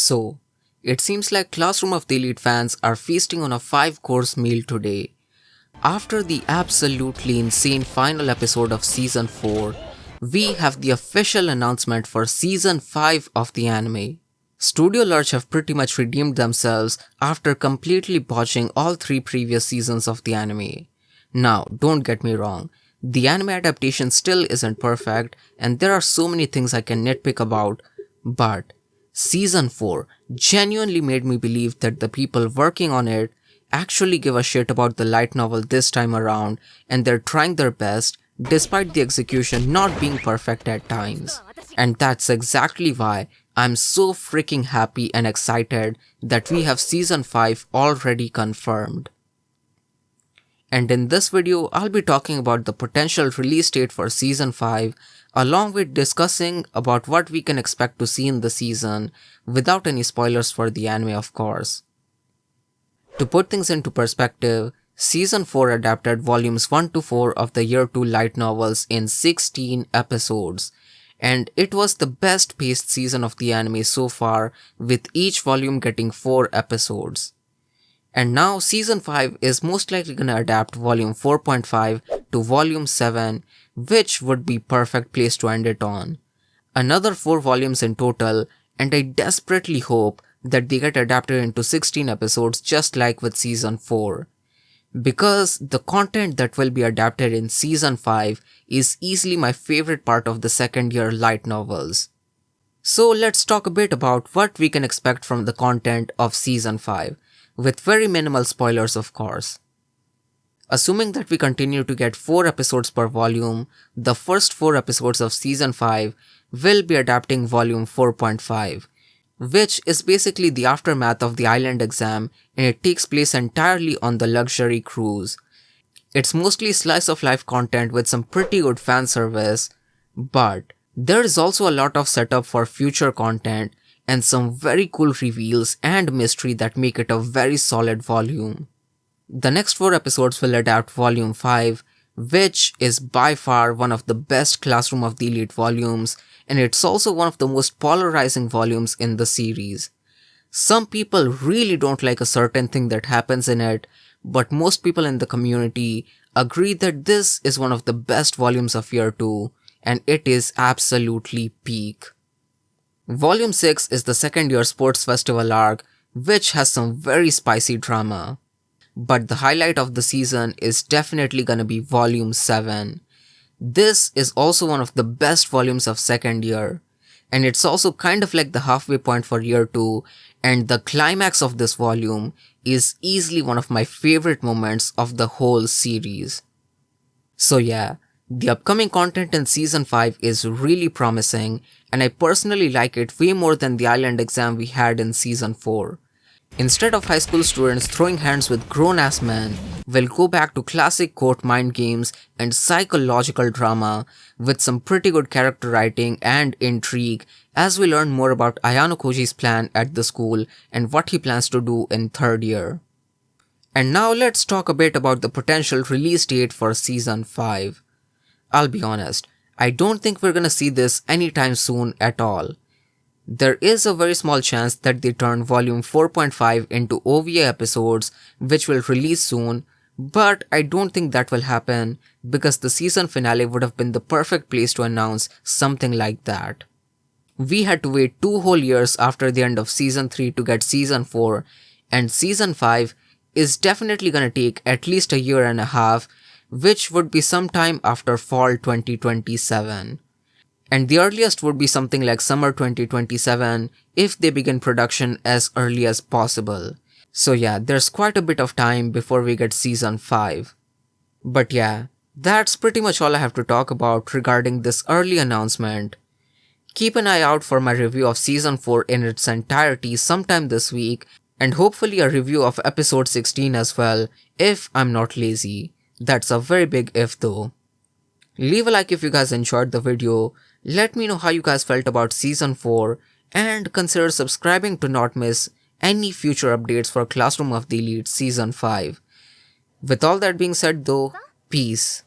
So, it seems like Classroom of the Elite fans are feasting on a 5-course meal today. After the absolutely insane final episode of Season 4, we have the official announcement for Season 5 of the anime. Studio Lurch have pretty much redeemed themselves after completely botching all 3 previous seasons of the anime. Now, don't get me wrong, the anime adaptation still isn't perfect and there are so many things I can nitpick about, but Season 4 genuinely made me believe that the people working on it actually give a shit about the light novel this time around and they're trying their best despite the execution not being perfect at times. And that's exactly why I'm so freaking happy and excited that we have Season 5 already confirmed. And in this video, I'll be talking about the potential release date for Season 5, along with discussing about what we can expect to see in the season, without any spoilers for the anime of course. To put things into perspective, Season 4 adapted volumes 1 to 4 of the Year 2 light novels in 16 episodes, and it was the best paced season of the anime so far, with each volume getting 4 episodes. And now Season 5 is most likely gonna adapt Volume 4.5 to Volume 7, which would be perfect place to end it on. Another 4 volumes in total, and I desperately hope that they get adapted into 16 episodes just like with Season 4. Because the content that will be adapted in Season 5 is easily my favorite part of the second year light novels. So let's talk a bit about what we can expect from the content of Season 5. With very minimal spoilers of course. Assuming that we continue to get 4 episodes per volume, the first 4 episodes of Season 5 will be adapting Volume 4.5, which is basically the aftermath of the island exam and it takes place entirely on the luxury cruise. It's mostly slice of life content with some pretty good fan service, but there is also a lot of setup for future content and some very cool reveals and mystery that make it a very solid volume. The next 4 episodes will adapt Volume 5, which is by far one of the best Classroom of the Elite volumes, and it's also one of the most polarizing volumes in the series. Some people really don't like a certain thing that happens in it, but most people in the community agree that this is one of the best volumes of Year 2, and it is absolutely peak. Volume 6 is the second year sports festival arc, which has some very spicy drama. But the highlight of the season is definitely gonna be Volume 7. This is also one of the best volumes of second year, and it's also kind of like the halfway point for Year 2, and the climax of this volume is easily one of my favorite moments of the whole series. So yeah, the upcoming content in Season 5 is really promising, and I personally like it way more than the island exam we had in Season 4. Instead of high school students throwing hands with grown-ass men, we'll go back to classic Cote mind games and psychological drama with some pretty good character writing and intrigue as we learn more about Ayanokoji's plan at the school and what he plans to do in third year. And now let's talk a bit about the potential release date for Season 5. I'll be honest, I don't think we're gonna see this anytime soon at all. There is a very small chance that they turn Volume 4.5 into OVA episodes which will release soon, but I don't think that will happen because the season finale would have been the perfect place to announce something like that. We had to wait 2 whole years after the end of Season 3 to get Season 4, and Season 5 is definitely gonna take at least a year and a half, which would be sometime after fall 2027. And the earliest would be something like summer 2027 if they begin production as early as possible. So yeah, there's quite a bit of time before we get Season 5. But yeah, that's pretty much all I have to talk about regarding this early announcement. Keep an eye out for my review of Season 4 in its entirety sometime this week, and hopefully a review of episode 16 as well, if I'm not lazy. That's a very big if though. Leave a like if you guys enjoyed the video, let me know how you guys felt about Season 4, and consider subscribing to not miss any future updates for Classroom of the Elite Season 5. With all that being said though, peace.